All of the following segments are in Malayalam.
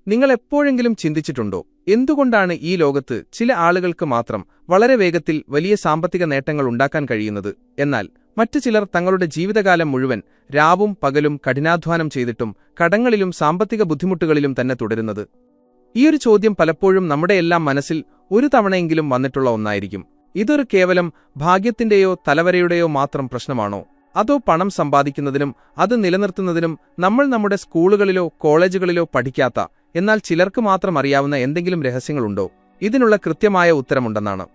നിങ്ങൾ എപ്പോഴെങ്കിലും ചിന്തിച്ചിട്ടുണ്ടോ, എന്തുകൊണ്ടാണ് ഈ ലോകത്ത് ചില ആളുകൾക്ക് മാത്രം വളരെ വേഗത്തിൽ വലിയ സാമ്പത്തിക നേട്ടങ്ങൾ ഉണ്ടാക്കാൻ കഴിയുന്നത്, എന്നാൽ മറ്റു ചിലർ തങ്ങളുടെ ജീവിതകാലം മുഴുവൻ രാവും പകലും കഠിനാധ്വാനം ചെയ്തിട്ടും കടങ്ങളിലും സാമ്പത്തിക ബുദ്ധിമുട്ടുകളിലും തന്നെ തുടരുന്നത്? ഈയൊരു ചോദ്യം പലപ്പോഴും നമ്മുടെയെല്ലാം മനസ്സിൽ ഒരു തവണയെങ്കിലും വന്നിട്ടുള്ള ഒന്നായിരിക്കും. ഇതൊരു കേവലം ഭാഗ്യത്തിന്റെയോ തലവരയുടെയോ മാത്രം പ്രശ്നമാണോ, അതോ പണം സമ്പാദിക്കുന്നതിനും അത് നിലനിർത്തുന്നതിനും നമ്മൾ നമ്മുടെ സ്കൂളുകളിലോ കോളേജുകളിലോ പഠിക്കാത്ത, എന്നാൽ ചിലർക്ക് മാത്രം അറിയാവുന്ന എന്തെങ്കിലും രഹസ്യങ്ങളുണ്ടോ? ഇതിനുള്ള കൃത്യമായ ഉത്തരമുണ്ടെന്നാണ്.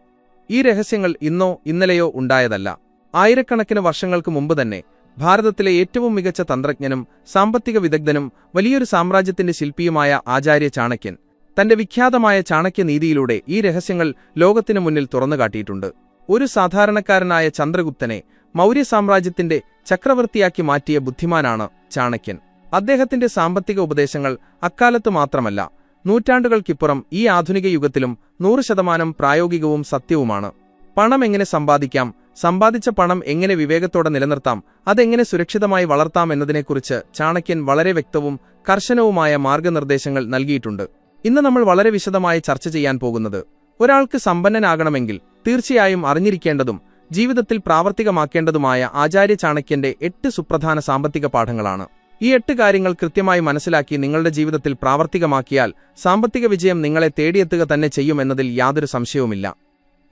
ഈ രഹസ്യങ്ങൾ ഇന്നോ ഇന്നലെയോ ഉണ്ടായതല്ല. ആയിരക്കണക്കിന് വർഷങ്ങൾക്ക് മുമ്പ് തന്നെ ഭാരതത്തിലെ ഏറ്റവും മികച്ച തന്ത്രജ്ഞനും സാമ്പത്തിക വിദഗ്ധനും വലിയൊരു സാമ്രാജ്യത്തിന്റെ ശില്പിയുമായ ആചാര്യ ചാണക്യൻ തന്റെ വിഖ്യാതമായ ചാണക്യനീതിയിലൂടെ ഈ രഹസ്യങ്ങൾ ലോകത്തിനു മുന്നിൽ തുറന്നുകാട്ടിയിട്ടുണ്ട്. ഒരു സാധാരണക്കാരനായ ചന്ദ്രഗുപ്തനെ മൗര്യ സാമ്രാജ്യത്തിന്റെ ചക്രവർത്തിയാക്കി മാറ്റിയ ബുദ്ധിമാനാണ് ചാണക്യൻ. അദ്ദേഹത്തിന്റെ സാമ്പത്തിക ഉപദേശങ്ങൾ അക്കാലത്ത് മാത്രമല്ല, നൂറ്റാണ്ടുകൾക്കിപ്പുറം ഈ ആധുനിക യുഗത്തിലും 100% പ്രായോഗികവും സത്യവുമാണ്. പണം എങ്ങനെ സമ്പാദിക്കാം, സമ്പാദിച്ച പണം എങ്ങനെ വിവേകത്തോടെ നിലനിർത്താം, അതെങ്ങനെ സുരക്ഷിതമായി വളർത്താം എന്നതിനെക്കുറിച്ച് ചാണക്യൻ വളരെ വ്യക്തവും കർശനവുമായ മാർഗനിർദ്ദേശങ്ങൾ നൽകിയിട്ടുണ്ട്. ഇന്ന് നമ്മൾ വളരെ വിശദമായി ചർച്ച ചെയ്യാൻ പോകുന്നത് ഒരാൾക്ക് സമ്പന്നനാകണമെങ്കിൽ തീർച്ചയായും അറിഞ്ഞിരിക്കേണ്ടതും ജീവിതത്തിൽ പ്രാവർത്തികമാക്കേണ്ടതുമായ ആചാര്യ ചാണക്യന്റെ 8 സുപ്രധാന സാമ്പത്തിക പാഠങ്ങളാണ്. ഈ 8 കാര്യങ്ങൾ കൃത്യമായി മനസ്സിലാക്കി നിങ്ങളുടെ ജീവിതത്തിൽ പ്രാവർത്തികമാക്കിയാൽ സാമ്പത്തിക വിജയം നിങ്ങളെ തേടിയെത്തുക തന്നെ ചെയ്യുമെന്നതിൽ യാതൊരു സംശയവുമില്ല.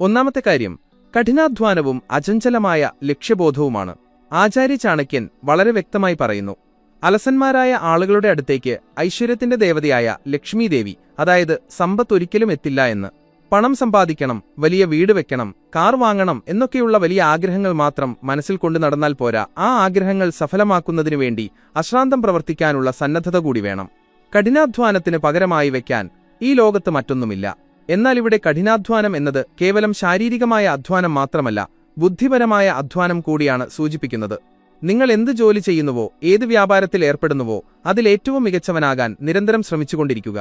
ഒന്നാമത്തെ കാര്യം കഠിനാധ്വാനവും അചഞ്ചലമായ ലക്ഷ്യബോധവുമാണ്. ആചാര്യ ചാണക്യൻ വളരെ വ്യക്തമായി പറയുന്നു, അലസന്മാരായ ആളുകളുടെ അടുത്തേക്ക് ഐശ്വര്യത്തിന്റെ ദേവതയായ ലക്ഷ്മി ദേവി, അതായത് സമ്പത്ത് ഒരിക്കലും എത്തില്ല എന്ന്. പണം സമ്പാദിക്കണം, വലിയ വീട് വെക്കണം, കാർ വാങ്ങണം എന്നൊക്കെയുള്ള വലിയ ആഗ്രഹങ്ങൾ മാത്രം മനസ്സിൽ കൊണ്ടു നടന്നാൽ പോരാ, ആ ആഗ്രഹങ്ങൾ സഫലമാക്കുന്നതിനു വേണ്ടി അശ്രാന്തം പ്രവർത്തിക്കാനുള്ള സന്നദ്ധത കൂടി വേണം. കഠിനാധ്വാനത്തിന് പകരമായി വയ്ക്കാൻ ഈ ലോകത്ത് മറ്റൊന്നുമില്ല. എന്നാൽ ഇവിടെ കഠിനാധ്വാനം എന്നത് കേവലം ശാരീരികമായ അധ്വാനം മാത്രമല്ല, ബുദ്ധിപരമായ അധ്വാനം കൂടിയാണ് സൂചിപ്പിക്കുന്നത്. നിങ്ങൾ എന്ത് ജോലി ചെയ്യുന്നുവോ, ഏത് വ്യാപാരത്തിൽ ഏർപ്പെടുന്നുവോ അതിലേറ്റവും മികച്ചവനാകാൻ നിരന്തരം ശ്രമിച്ചുകൊണ്ടിരിക്കുക.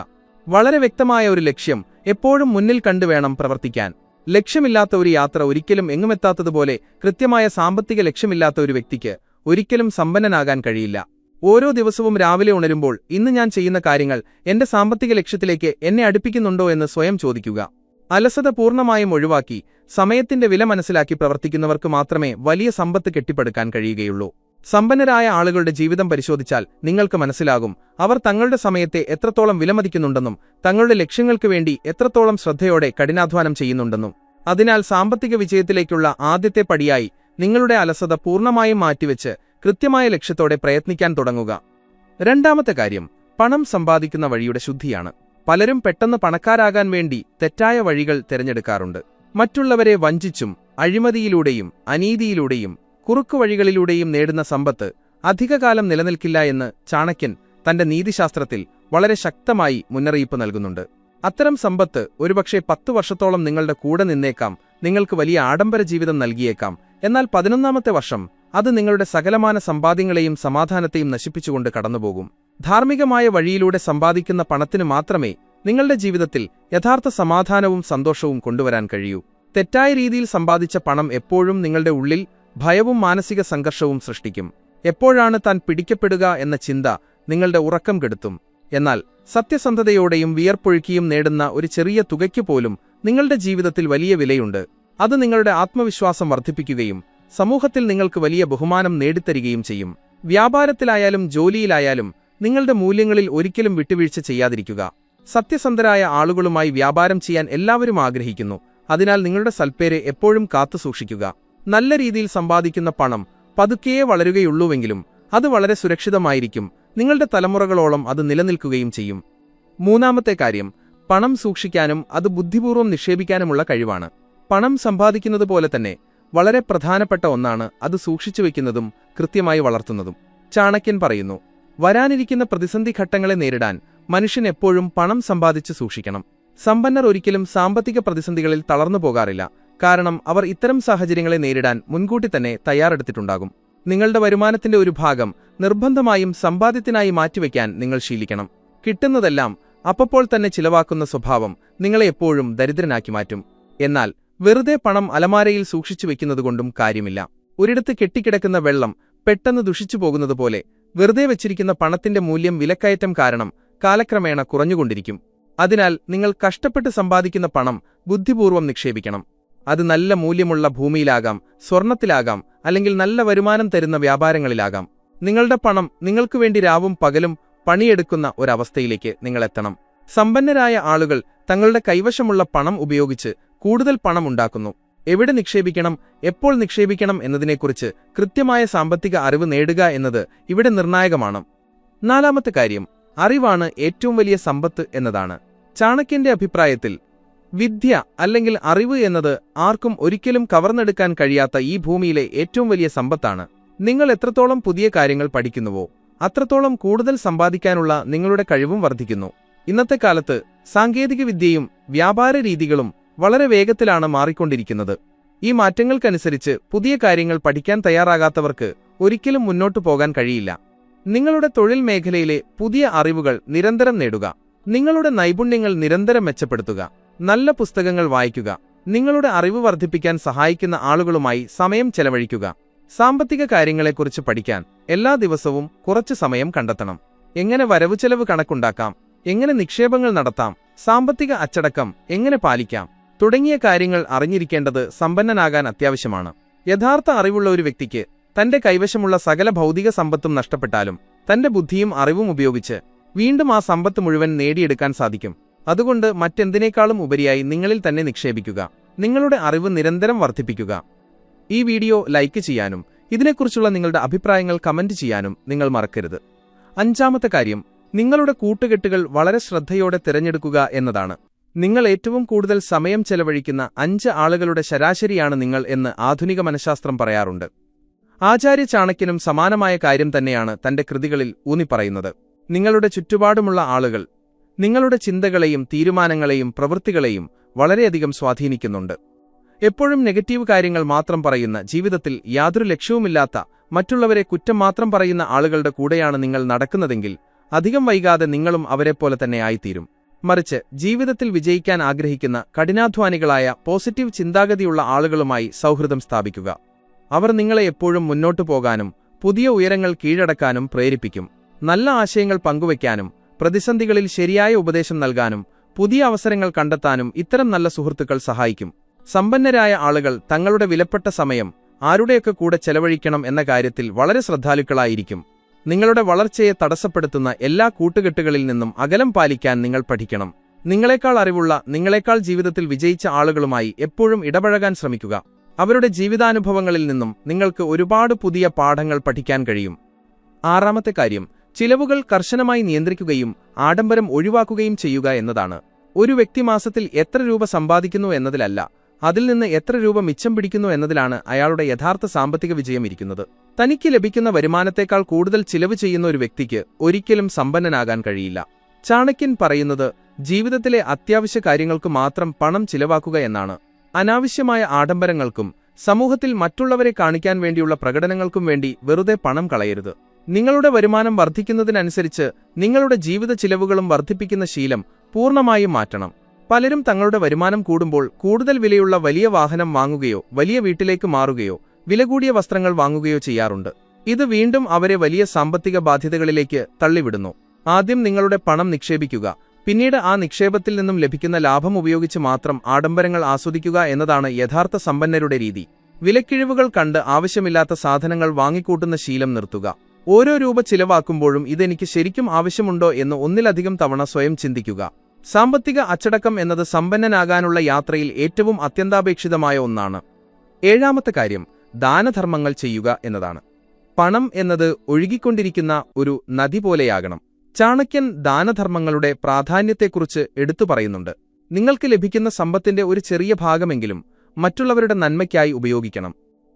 വളരെ വ്യക്തമായ ഒരു ലക്ഷ്യം എപ്പോഴും മുന്നിൽ കണ്ടുവേണം പ്രവർത്തിക്കാൻ. ലക്ഷ്യമില്ലാത്ത ഒരു യാത്ര ഒരിക്കലും എങ്ങുമെത്താത്തതുപോലെ കൃത്യമായ സാമ്പത്തിക ലക്ഷ്യമില്ലാത്ത ഒരു വ്യക്തിക്ക് ഒരിക്കലും സമ്പന്നനാകാൻ കഴിയില്ല. ഓരോ ദിവസവും രാവിലെ ഉണരുമ്പോൾ ഇന്ന് ഞാൻ ചെയ്യുന്ന കാര്യങ്ങൾ എന്റെ സാമ്പത്തിക ലക്ഷ്യത്തിലേക്ക് എന്നെ അടുപ്പിക്കുന്നുണ്ടോ എന്ന് സ്വയം ചോദിക്കുക. അലസത പൂർണ്ണമായും ഒഴിവാക്കി സമയത്തിന്റെ വില മനസ്സിലാക്കി പ്രവർത്തിക്കുന്നവർക്ക് മാത്രമേ വലിയ സമ്പത്ത് കെട്ടിപ്പടുക്കാൻ കഴിയുകയുള്ളൂ. സമ്പന്നരായ ആളുകളുടെ ജീവിതം പരിശോധിച്ചാൽ നിങ്ങൾക്ക് മനസ്സിലാകും, അവർ തങ്ങളുടെ സമയത്തെ എത്രത്തോളം വിലമതിക്കുന്നുണ്ടെന്നും തങ്ങളുടെ ലക്ഷ്യങ്ങൾക്ക് വേണ്ടി എത്രത്തോളം ശ്രദ്ധയോടെ കഠിനാധ്വാനം ചെയ്യുന്നുണ്ടെന്നും. അതിനാൽ സാമ്പത്തിക വിജയത്തിലേക്കുള്ള ആദ്യത്തെ പടിയായി നിങ്ങളുടെ അലസത പൂർണ്ണമായും മാറ്റിവെച്ച് കൃത്യമായ ലക്ഷ്യത്തോടെ പ്രയത്നിക്കാൻ തുടങ്ങുക. രണ്ടാമത്തെ കാര്യം പണം സമ്പാദിക്കുന്ന വഴിയുടെ ശുദ്ധിയാണ്. പലരും പെട്ടെന്ന് പണക്കാരാകാൻ വേണ്ടി തെറ്റായ വഴികൾ തിരഞ്ഞെടുക്കാറുണ്ട്. മറ്റുള്ളവരെ വഞ്ചിച്ചും അഴിമതിയിലൂടെയും അനീതിയിലൂടെയും കുറുക്കുവഴികളിലൂടെയും നേടുന്ന സമ്പത്ത് അധികകാലം നിലനിൽക്കില്ല എന്ന് ചാണക്യൻ തന്റെ നീതിശാസ്ത്രത്തിൽ വളരെ ശക്തമായി മുന്നറിയിപ്പ് നൽകുന്നുണ്ട്. അത്തരം സമ്പത്ത് ഒരുപക്ഷെ 10 വർഷത്തോളം നിങ്ങളുടെ കൂടെ നിന്നേക്കാം, നിങ്ങൾക്ക് വലിയ ആഡംബര ജീവിതം നൽകിയേക്കാം. എന്നാൽ 11ാമത്തെ വർഷം അത് നിങ്ങളുടെ സകലമാന സമ്പാദ്യങ്ങളെയും സമാധാനത്തെയും നശിപ്പിച്ചുകൊണ്ട് കടന്നുപോകും. ധാർമ്മികമായ വഴിയിലൂടെ സമ്പാദിക്കുന്ന പണത്തിന് മാത്രമേ നിങ്ങളുടെ ജീവിതത്തിൽ യഥാർത്ഥ സമാധാനവും സന്തോഷവും കൊണ്ടുവരാൻ കഴിയൂ. തെറ്റായ രീതിയിൽ സമ്പാദിച്ച പണം എപ്പോഴും നിങ്ങളുടെ ഉള്ളിൽ ഭയവും മാനസിക സംഘർഷവും സൃഷ്ടിക്കും. എപ്പോഴാണ് താൻ പിടിക്കപ്പെടുക എന്ന ചിന്ത നിങ്ങളുടെ ഉറക്കം കെടുത്തും. എന്നാൽ സത്യസന്ധതയോടെയും വിയർപ്പൊഴുക്കിയും നേടുന്ന ഒരു ചെറിയ തുകയ്ക്ക് പോലും നിങ്ങളുടെ ജീവിതത്തിൽ വലിയ വിലയുണ്ട്. അത് നിങ്ങളുടെ ആത്മവിശ്വാസം വർദ്ധിപ്പിക്കുകയും സമൂഹത്തിൽ നിങ്ങൾക്ക് വലിയ ബഹുമാനം നേടിത്തരികയും ചെയ്യും. വ്യാപാരത്തിലായാലും ജോലിയിലായാലും നിങ്ങളുടെ മൂല്യങ്ങളിൽ ഒരിക്കലും വിട്ടുവീഴ്ച ചെയ്യാതിരിക്കുക. സത്യസന്ധരായ ആളുകളുമായി വ്യാപാരം ചെയ്യാൻ എല്ലാവരും ആഗ്രഹിക്കുന്നു. അതിനാൽ നിങ്ങളുടെ സൽപ്പേരെ എപ്പോഴും കാത്തുസൂക്ഷിക്കുക. നല്ല രീതിയിൽ സമ്പാദിക്കുന്ന പണം പതുക്കെയേ വളരുകയുള്ളൂവെങ്കിലും അത് വളരെ സുരക്ഷിതമായിരിക്കും. നിങ്ങളുടെ തലമുറകളോളം അത് നിലനിൽക്കുകയും ചെയ്യും. മൂന്നാമത്തെ കാര്യം പണം സൂക്ഷിക്കാനും അത് ബുദ്ധിപൂർവ്വം നിക്ഷേപിക്കാനുമുള്ള കഴിവാണ്. പണം സമ്പാദിക്കുന്നത് പോലെ തന്നെ വളരെ പ്രധാനപ്പെട്ട ഒന്നാണ് അത് സൂക്ഷിച്ചുവെക്കുന്നതും കൃത്യമായി വളർത്തുന്നതും. ചാണക്യൻ പറയുന്നു, വരാനിരിക്കുന്ന പ്രതിസന്ധി ഘട്ടങ്ങളെ നേരിടാൻ മനുഷ്യൻ എപ്പോഴും പണം സമ്പാദിച്ച് സൂക്ഷിക്കണം. സമ്പന്നർ ഒരിക്കലും സാമ്പത്തിക പ്രതിസന്ധികളിൽ തളർന്നു പോകാറില്ല, കാരണം അവർ ഇത്തരം സാഹചര്യങ്ങളെ നേരിടാൻ മുൻകൂട്ടി തന്നെ തയ്യാറെടുത്തിട്ടുണ്ടാകും. നിങ്ങളുടെ വരുമാനത്തിന്റെ ഒരു ഭാഗം നിർബന്ധമായും സമ്പാദ്യത്തിനായി മാറ്റിവെക്കാൻ നിങ്ങൾ ശീലിക്കണം. കിട്ടുന്നതെല്ലാം അപ്പോൾ തന്നെ ചിലവാക്കുന്ന സ്വഭാവം നിങ്ങളെ എപ്പോഴും ദരിദ്രനാക്കി മാറ്റും. എന്നാൽ വെറുതെ പണം അലമാരയിൽ സൂക്ഷിച്ചു വെക്കുന്നതുകൊണ്ടും കാര്യമില്ല. ഒരിടത്ത് കെട്ടിക്കിടക്കുന്ന വെള്ളം പെട്ടെന്ന് ദുഷിച്ചു പോകുന്നതുപോലെ വെറുതെ വെച്ചിരിക്കുന്ന പണത്തിന്റെ മൂല്യം വിലക്കയറ്റം കാരണം കാലക്രമേണ കുറഞ്ഞുകൊണ്ടിരിക്കും. അതിനാൽ നിങ്ങൾ കഷ്ടപ്പെട്ട് സമ്പാദിക്കുന്ന പണം ബുദ്ധിപൂർവ്വം നിക്ഷേപിക്കണം. അത് നല്ല മൂല്യമുള്ള ഭൂമിയിലാകാം, സ്വർണത്തിലാകാം, അല്ലെങ്കിൽ നല്ല വരുമാനം തരുന്ന വ്യാപാരങ്ങളിലാകാം. നിങ്ങളുടെ പണം നിങ്ങൾക്കുവേണ്ടി രാവും പകലും പണിയെടുക്കുന്ന ഒരവസ്ഥയിലേക്ക് നിങ്ങളെത്തണം. സമ്പന്നരായ ആളുകൾ തങ്ങളുടെ കൈവശമുള്ള പണം ഉപയോഗിച്ച് കൂടുതൽ പണം ഉണ്ടാക്കുന്നു. എവിടെ നിക്ഷേപിക്കണം, എപ്പോൾ നിക്ഷേപിക്കണം എന്നതിനെക്കുറിച്ച് കൃത്യമായ സാമ്പത്തിക അറിവ് നേടുക എന്നത് ഇവിടെ നിർണായകമാണ്. നാലാമത്തെ കാര്യം, അറിവാണ് ഏറ്റവും വലിയ സമ്പത്ത് എന്നതാണ്. ചാണക്യന്റെ അഭിപ്രായത്തിൽ വിദ്യ അല്ലെങ്കിൽ അറിവ് എന്നത് ആർക്കും ഒരിക്കലും കവർന്നെടുക്കാൻ കഴിയാത്ത ഈ ഭൂമിയിലെ ഏറ്റവും വലിയ സമ്പത്താണ്. നിങ്ങൾ എത്രത്തോളം പുതിയ കാര്യങ്ങൾ പഠിക്കുന്നുവോ അത്രത്തോളം കൂടുതൽ സമ്പാദിക്കാനുള്ള നിങ്ങളുടെ കഴിവും വർദ്ധിക്കുന്നു. ഇന്നത്തെ കാലത്ത് സാങ്കേതികവിദ്യയും വ്യാപാര രീതികളും വളരെ വേഗത്തിലാണ് മാറിക്കൊണ്ടിരിക്കുന്നത്. ഈ മാറ്റങ്ങൾക്കനുസരിച്ച് പുതിയ കാര്യങ്ങൾ പഠിക്കാൻ തയ്യാറാകാത്തവർക്ക് ഒരിക്കലും മുന്നോട്ടു പോകാൻ കഴിയില്ല. നിങ്ങളുടെ തൊഴിൽ മേഖലയിലെ പുതിയ അറിവുകൾ നിരന്തരം നേടുക. നിങ്ങളുടെ നൈപുണ്യങ്ങൾ നിരന്തരം മെച്ചപ്പെടുത്തുക. നല്ല പുസ്തകങ്ങൾ വായിക്കുക. നിങ്ങളുടെ അറിവ് വർദ്ധിപ്പിക്കാൻ സഹായിക്കുന്ന ആളുകളുമായി സമയം ചെലവഴിക്കുക. സാമ്പത്തിക കാര്യങ്ങളെക്കുറിച്ച് പഠിക്കാൻ എല്ലാ ദിവസവും കുറച്ച് സമയം കണ്ടെത്തണം. എങ്ങനെ വരവ് ചെലവ് കണക്കുണ്ടാക്കാം, എങ്ങനെ നിക്ഷേപങ്ങൾ നടത്താം, സാമ്പത്തിക അച്ചടക്കം എങ്ങനെ പാലിക്കാം തുടങ്ങിയ കാര്യങ്ങൾ അറിഞ്ഞിരിക്കേണ്ടത് സമ്പന്നനാകാൻ അത്യാവശ്യമാണ്. യഥാർത്ഥ അറിവുള്ള ഒരു വ്യക്തിക്ക് തന്റെ കൈവശമുള്ള സകല ഭൗതിക സമ്പത്തും നഷ്ടപ്പെട്ടാലും തന്റെ ബുദ്ധിയും അറിവും ഉപയോഗിച്ച് വീണ്ടും ആ സമ്പത്ത് മുഴുവൻ നേടിയെടുക്കാൻ സാധിക്കും. അതുകൊണ്ട് മറ്റെന്തിനേക്കാളും ഉപരിയായി നിങ്ങളിൽ തന്നെ നിക്ഷേപിക്കുക. നിങ്ങളുടെ അറിവ് നിരന്തരം വർദ്ധിപ്പിക്കുക. ഈ വീഡിയോ ലൈക്ക് ചെയ്യാനും ഇതിനെക്കുറിച്ചുള്ള നിങ്ങളുടെ അഭിപ്രായങ്ങൾ കമന്റ് ചെയ്യാനും നിങ്ങൾ മറക്കരുത്. അഞ്ചാമത്തെ കാര്യം, നിങ്ങളുടെ കൂട്ടുകെട്ടുകൾ വളരെ ശ്രദ്ധയോടെ തിരഞ്ഞെടുക്കുക എന്നതാണ്. നിങ്ങൾ ഏറ്റവും കൂടുതൽ സമയം ചെലവഴിക്കുന്ന 5 ആളുകളുടെ ശരാശരിയാണ് നിങ്ങൾ എന്ന് ആധുനിക മനഃശാസ്ത്രം പറയാറുണ്ട്. ആചാര്യ ചാണക്യനും സമാനമായ കാര്യം തന്നെയാണ് തന്റെ കൃതികളിൽ ഊന്നിപ്പറയുന്നത്. നിങ്ങളുടെ ചുറ്റുപാടുമുള്ള ആളുകൾ നിങ്ങളുടെ ചിന്തകളെയും തീരുമാനങ്ങളെയും പ്രവൃത്തികളെയും വളരെയധികം സ്വാധീനിക്കുന്നുണ്ട്. എപ്പോഴും നെഗറ്റീവ് കാര്യങ്ങൾ മാത്രം പറയുന്ന, ജീവിതത്തിൽ യാതൊരു ലക്ഷ്യവുമില്ലാത്ത, മറ്റുള്ളവരെ കുറ്റം മാത്രം പറയുന്ന ആളുകളുടെ കൂടെയാണ് നിങ്ങൾ നടക്കുന്നതെങ്കിൽ അധികം വൈകാതെ നിങ്ങളും അവരെപ്പോലെ തന്നെ ആയിത്തീരും. മറിച്ച് ജീവിതത്തിൽ വിജയിക്കാൻ ആഗ്രഹിക്കുന്ന കഠിനാധ്വാനികളായ പോസിറ്റീവ് ചിന്താഗതിയുള്ള ആളുകളുമായി സൗഹൃദം സ്ഥാപിക്കുക. അവർ നിങ്ങളെ എപ്പോഴും മുന്നോട്ടു പോകാനും പുതിയ ഉയരങ്ങൾ കീഴടക്കാനും പ്രേരിപ്പിക്കും. നല്ല ആശയങ്ങൾ പങ്കുവയ്ക്കാനും പ്രതിസന്ധികളിൽ ശരിയായ ഉപദേശം നൽകാനും പുതിയ അവസരങ്ങൾ കണ്ടെത്താനും ഇത്തരം നല്ല സുഹൃത്തുക്കൾ സഹായിക്കും. സമ്പന്നരായ ആളുകൾ തങ്ങളുടെ വിലപ്പെട്ട സമയം ആരുടെയൊക്കെ കൂടെ ചെലവഴിക്കണം എന്ന കാര്യത്തിൽ വളരെ ശ്രദ്ധാലുക്കളായിരിക്കും. നിങ്ങളുടെ വളർച്ചയെ തടസ്സപ്പെടുത്തുന്ന എല്ലാ കൂട്ടുകെട്ടുകളിൽ നിന്നും അകലം പാലിക്കാൻ നിങ്ങൾ പഠിക്കണം. നിങ്ങളെക്കാൾ അറിവുള്ള, നിങ്ങളെക്കാൾ ജീവിതത്തിൽ വിജയിച്ച ആളുകളുമായി എപ്പോഴും ഇടപഴകാൻ ശ്രമിക്കുക. അവരുടെ ജീവിതാനുഭവങ്ങളിൽ നിന്നും നിങ്ങൾക്ക് ഒരുപാട് പുതിയ പാഠങ്ങൾ പഠിക്കാൻ കഴിയും. ആറാമത്തെ കാര്യം, ചിലവുകൾ കർശനമായി നിയന്ത്രിക്കുകയും ആഡംബരം ഒഴിവാക്കുകയും ചെയ്യുക എന്നതാണ്. ഒരു വ്യക്തി മാസത്തിൽ എത്ര രൂപ സമ്പാദിക്കുന്നു എന്നതിലല്ല, അതിൽ നിന്ന് എത്ര രൂപ മിച്ചം പിടിക്കുന്നു എന്നതിലാണ് അയാളുടെ യഥാർത്ഥ സാമ്പത്തിക വിജയം ഇരിക്കുന്നത്. തനിക്ക് ലഭിക്കുന്ന വരുമാനത്തേക്കാൾ കൂടുതൽ ചിലവ് ചെയ്യുന്ന ഒരു വ്യക്തിക്ക് ഒരിക്കലും സമ്പന്നനാകാൻ കഴിയില്ല. ചാണക്യൻ പറയുന്നത് ജീവിതത്തിലെ അത്യാവശ്യ കാര്യങ്ങൾക്ക് മാത്രം പണം ചിലവാക്കുക എന്നാണ്. അനാവശ്യമായ ആഡംബരങ്ങൾക്കും സമൂഹത്തിൽ മറ്റുള്ളവരെ കാണിക്കാൻ വേണ്ടിയുള്ള പ്രകടനങ്ങൾക്കും വേണ്ടി വെറുതെ പണം കളയരുത്. നിങ്ങളുടെ വരുമാനം വർദ്ധിക്കുന്നതിനനുസരിച്ച് നിങ്ങളുടെ ജീവിത ചിലവുകളും വർദ്ധിപ്പിക്കുന്ന ശീലം പൂർണ്ണമായും മാറ്റണം. പലരും തങ്ങളുടെ വരുമാനം കൂടുമ്പോൾ കൂടുതൽ വിലയുള്ള വലിയ വാഹനം വാങ്ങുകയോ വലിയ വീട്ടിലേക്ക് മാറുകയോ വില കൂടിയ വസ്ത്രങ്ങൾ വാങ്ങുകയോ ചെയ്യാറുണ്ട്. ഇത് വീണ്ടും അവരെ വലിയ സാമ്പത്തിക ബാധ്യതകളിലേക്ക് തള്ളിവിടുന്നു. ആദ്യം നിങ്ങളുടെ പണം നിക്ഷേപിക്കുക. പിന്നീട് ആ നിക്ഷേപത്തിൽ നിന്നും ലഭിക്കുന്ന ലാഭം ഉപയോഗിച്ച് മാത്രം ആഡംബരങ്ങൾ ആസ്വദിക്കുക എന്നതാണ് യഥാർത്ഥ സമ്പന്നരുടെ രീതി. വിലക്കിഴിവുകൾ കണ്ട് ആവശ്യമില്ലാത്ത സാധനങ്ങൾ വാങ്ങിക്കൂട്ടുന്ന ശീലം നിർത്തുക. ഓരോ രൂപ ചിലവാക്കുമ്പോഴും ഇതെനിക്ക് ശരിക്കും ആവശ്യമുണ്ടോ എന്ന് ഒന്നിലധികം തവണ സ്വയം ചിന്തിക്കുക. സാമ്പത്തിക അച്ചടക്കം എന്നത് സമ്പന്നനാകാനുള്ള യാത്രയിൽ ഏറ്റവും അത്യന്താപേക്ഷിതമായ ഒന്നാണ്. ഏഴാമത്തെ കാര്യം, ദാനധർമ്മങ്ങൾ ചെയ്യുക എന്നതാണ്. പണം എന്നത് ഒഴുകിക്കൊണ്ടിരിക്കുന്ന ഒരു നദി പോലെയാകണം. ചാണക്യൻ ദാനധർമ്മങ്ങളുടെ പ്രാധാന്യത്തെക്കുറിച്ച് എടുത്തു പറയുന്നുണ്ട്. നിങ്ങൾക്ക് ലഭിക്കുന്ന സമ്പത്തിന്റെ ഒരു ചെറിയ ഭാഗമെങ്കിലും മറ്റുള്ളവരുടെ നന്മയ്ക്കായി ഉപയോഗിക്കണം.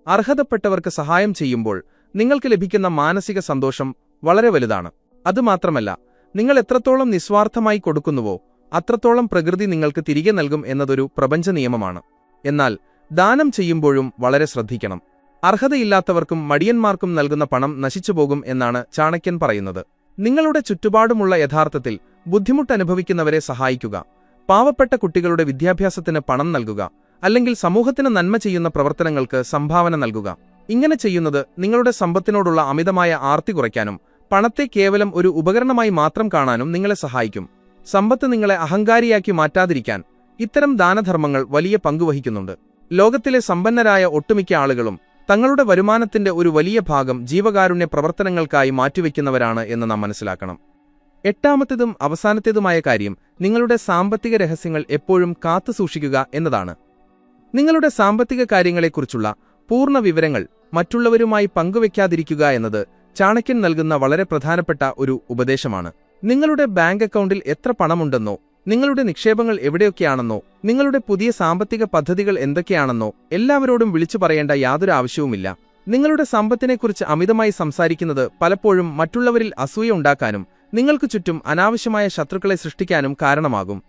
അർഹതപ്പെട്ടവർക്ക് സഹായം ചെയ്യുമ്പോൾ നിങ്ങൾക്ക് ലഭിക്കുന്ന മാനസിക സന്തോഷം വളരെ വലുതാണ്. അതുമാത്രമല്ല, നിങ്ങൾ എത്രത്തോളം നിസ്വാർത്ഥമായി കൊടുക്കുന്നുവോ അത്രത്തോളം പ്രകൃതി നിങ്ങൾക്ക് തിരികെ നൽകും എന്നതൊരു പ്രപഞ്ച നിയമമാണ്. എന്നാൽ ദാനം ചെയ്യുമ്പോഴും വളരെ ശ്രദ്ധിക്കണം. അർഹതയില്ലാത്തവർക്കും മടിയന്മാർക്കും നൽകുന്ന പണം നശിച്ചുപോകും എന്നാണ് ചാണക്യൻ പറയുന്നത്. നിങ്ങളുടെ ചുറ്റുപാടുമുള്ള യഥാർത്ഥത്തിൽ ബുദ്ധിമുട്ടനുഭവിക്കുന്നവരെ സഹായിക്കുക. പാവപ്പെട്ട കുട്ടികളുടെ വിദ്യാഭ്യാസത്തിന് പണം നൽകുക, അല്ലെങ്കിൽ സമൂഹത്തിന് നന്മ ചെയ്യുന്ന പ്രവർത്തനങ്ങൾക്ക് സംഭാവന നൽകുക. ഇങ്ങനെ ചെയ്യുന്നത് നിങ്ങളുടെ സമ്പത്തിനോടുള്ള അമിതമായ ആർത്തി കുറയ്ക്കാനും പണത്തെ കേവലം ഒരു ഉപകരണമായി മാത്രം കാണാനും നിങ്ങളെ സഹായിക്കും. സമ്പത്ത് നിങ്ങളെ അഹങ്കാരിയാക്കി മാറ്റാതിരിക്കാൻ ഇത്തരം ദാനധർമ്മങ്ങൾ വലിയ പങ്കുവഹിക്കുന്നുണ്ട്. ലോകത്തിലെ സമ്പന്നരായ ഒട്ടുമിക്ക ആളുകളും തങ്ങളുടെ വരുമാനത്തിന്റെ ഒരു വലിയ ഭാഗം ജീവകാരുണ്യ പ്രവർത്തനങ്ങൾക്കായി മാറ്റിവെക്കുന്നവരാണ് എന്ന് നാം മനസ്സിലാക്കണം. എട്ടാമത്തേതും അവസാനത്തേതുമായ കാര്യം നിങ്ങളുടെ സാമ്പത്തിക രഹസ്യങ്ങൾ എപ്പോഴും കാത്തുസൂക്ഷിക്കുക എന്നതാണ്. നിങ്ങളുടെ സാമ്പത്തിക കാര്യങ്ങളെക്കുറിച്ചുള്ള പൂർണ്ണ വിവരങ്ങൾ മറ്റുള്ളവരുമായി പങ്കുവെക്കാതിരിക്കുക എന്നത് ചാണക്യൻ നൽകുന്ന വളരെ പ്രധാനപ്പെട്ട ഒരു ഉപദേശമാണ്. നിങ്ങളുടെ ബാങ്ക് അക്കൗണ്ടിൽ എത്ര പണമുണ്ടെന്നോ, നിങ്ങളുടെ നിക്ഷേപങ്ങൾ എവിടെയൊക്കെയാണെന്നോ, നിങ്ങളുടെ പുതിയ സാമ്പത്തിക പദ്ധതികൾ എന്തൊക്കെയാണെന്നോ എല്ലാവരോടും വിളിച്ചു പറയേണ്ട യാതൊരു ആവശ്യവുമില്ല. നിങ്ങളുടെ സമ്പത്തിനെക്കുറിച്ച് അമിതമായി സംസാരിക്കുന്നത് പലപ്പോഴും മറ്റുള്ളവരിൽ അസൂയ ഉണ്ടാക്കാനും നിങ്ങൾക്ക് ചുറ്റും അനാവശ്യമായ ശത്രുക്കളെ സൃഷ്ടിക്കാനും കാരണമാകും.